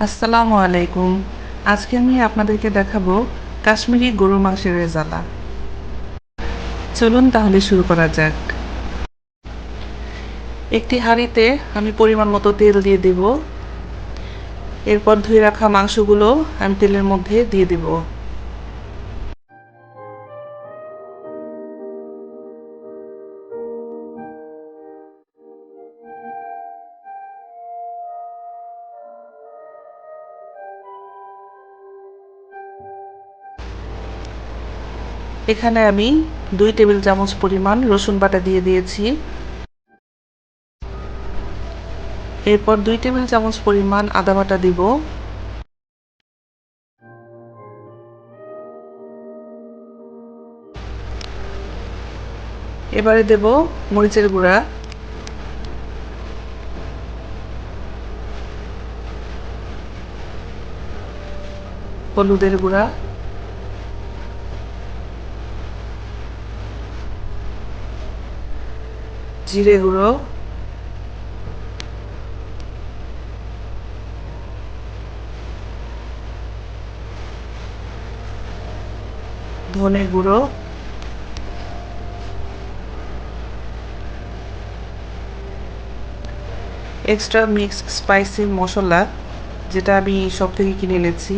আসসালামু আলাইকুম। আজকে আমি আপনাদেরকে দেখাবো কাশ্মীরি গরুর মাংসের রেজালা। চলুন তাহলে শুরু করা যাক। একটি হাঁড়িতে আমি পরিমাণ মতো তেল দিয়ে দেব। এরপর ধুয়ে রাখা মাংসগুলো আমি তেলের মধ্যে দিয়ে দেব। এখানে আমি 2 টেবিল চামচ পরিমাণ রসুন বাটা দিয়ে দিয়েছি। এরপর 2 টেবিল চামচ পরিমাণ আদা বাটা দিব। এবারে দেব মরিচের গুঁড়া, হলুদের গুঁড়া, জিরে গুঁড়ো, ধনে গুঁড়ো, এক্সট্রা মিক্স স্পাইসি মশলা যেটা আমি সব থেকে কিনে এনেছি।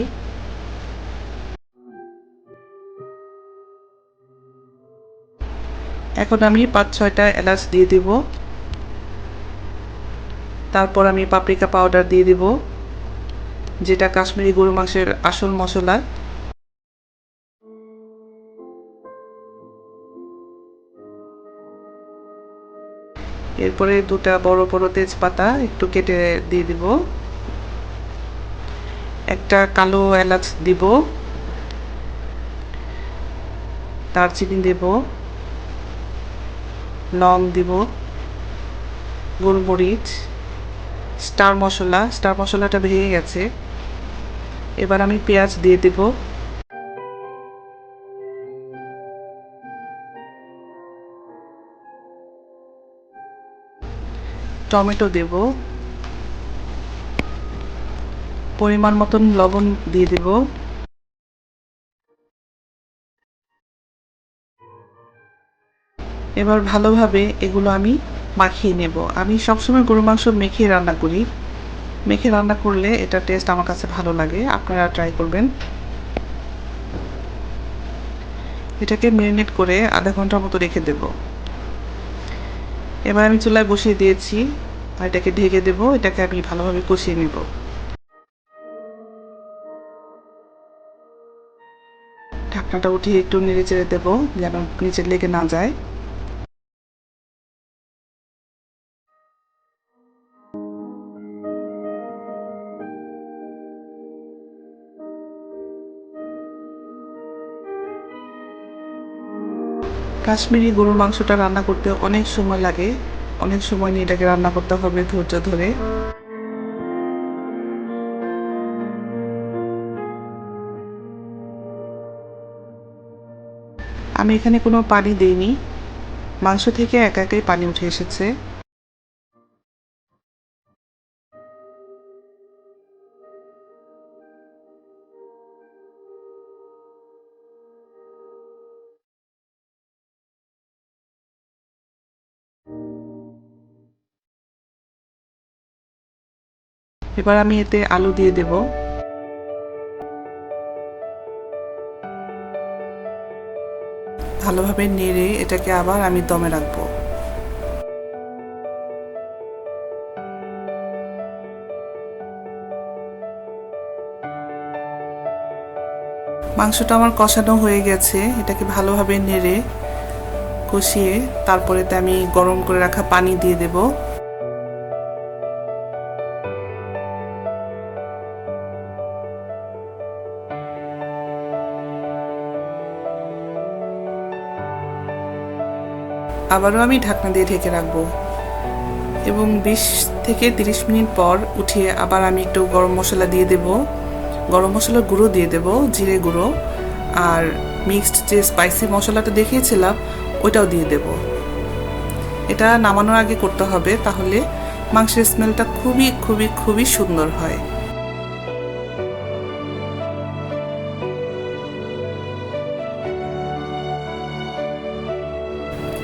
এখন আমি 5-6টা এলাচ দিয়ে দিব। তারপর আমি পাপরিকা পাউডার দিয়ে দিব, যেটা কাশ্মীরি গরু মাংসের আসল মশলা। এরপরে 2টা বড় বড় তেজপাতা একটু কেটে দিয়ে দিব। একটা কালো এলাচ দিব, দারচিনি দেব, লং দিব, গোলমরিচ, স্টার মশলাটা ভেঙে গেছে। এবার আমি পেঁয়াজ দিয়ে দেব, টমেটো দেব, পরিমাণ মতন লবণ দিয়ে দেব। এবার ভালোভাবে এগুলো আমি মাখিয়ে নেব। আমি সবসময় গরুর মাংস মেখে রান্না করি। মেখে রান্না করলে এটা টেস্ট আমার কাছে ভালো লাগে, আপনারা ট্রাই করবেন। এটাকে ম্যারিনেট করে আধা ঘন্টার মতো রেখে দেব। এবার আমি চুলায় বসিয়ে দিয়েছি আর এটাকে ঢেকে দেব। এটাকে আমি ভালোভাবে কষিয়ে নেব। ঢাকনাটা উঠিয়ে একটু নেড়ে চেড়ে দেবো যেন নিচে লেগে না যায়। কাশ্মীরি গরুর মাংসটা রান্না করতে অনেক সময় লাগে। অনেক সময় নিয়ে এটাকে রান্না করতে হবে ধৈর্য ধরে। আমি এখানে কোনো পানি দিইনি, মাংস থেকে একা একাই পানি উঠে এসেছে। এবার আমি এতে আলু দিয়ে দেব। ভালোভাবে নেড়ে এটাকে আবার আমি দমে রাখবো। মাংসটা আমার কষানো হয়ে গেছে। এটাকে ভালোভাবে নেড়ে কষিয়ে তারপরে আমি গরম করে রাখা পানি দিয়ে দেব। আবারও আমি ঢাকনা দিয়ে ঢেকে রাখবো এবং 20 থেকে 30 মিনিট পর উঠিয়ে আবার আমি একটু গরম মশলা দিয়ে দেব। গরম মশলার গুঁড়ো দিয়ে দেব, জিরে গুঁড়ো, আর মিক্সড যে স্পাইসি মশলাটা দেখিয়েছিলাম ওইটাও দিয়ে দেব। এটা নামানোর আগে করতে হবে, তাহলে মাংসের স্মেলটা খুবই খুবই খুবই সুন্দর হয়।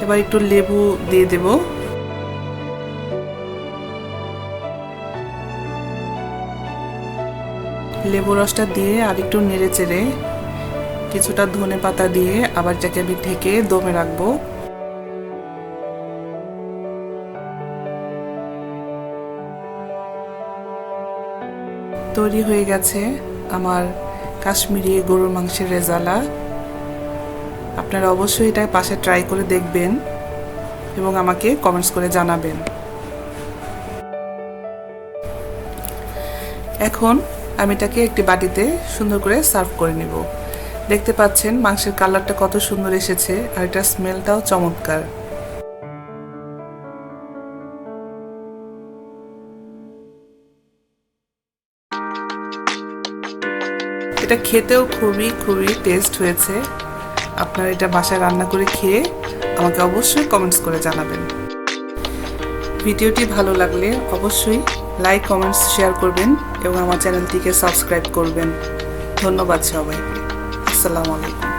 এবার একটু লেবু দিয়ে দেব। লেবু রসটা দিয়ে আর একটু নেড়ে চেড়ে কিছুটা ধনেপাতা দিয়ে আবার এটাকে আমি ঢেকে দমে রাখবো। তৈরি হয়ে গেছে আমার কাশ্মীরি গরুর মাংসের রেজালা। আপনারা অবশ্যই এটা পাশে ট্রাই করে দেখবেন এবং আমাকে কমেন্টস করে জানাবেন। এখন আমি এটাকে একটি বাটিতে সুন্দর করে সার্ভ করে নেব। দেখতে পাচ্ছেন মাংসের কালারটা কত সুন্দর এসেছে আর এটার স্মেলটাও চমৎকার। এটা খেতেও খুবই টেস্ট হয়েছে। আপনারা এটা বাসায় রান্না করে খেয়ে আমাকে অবশ্যই কমেন্টস করে জানাবেন। ভিডিওটি ভালো লাগলে অবশ্যই লাইক, কমেন্টস, শেয়ার করবেন এবং আমার চ্যানেলটিকে সাবস্ক্রাইব করবেন। ধন্যবাদ সবাইকে। আসসালামু আলাইকুম।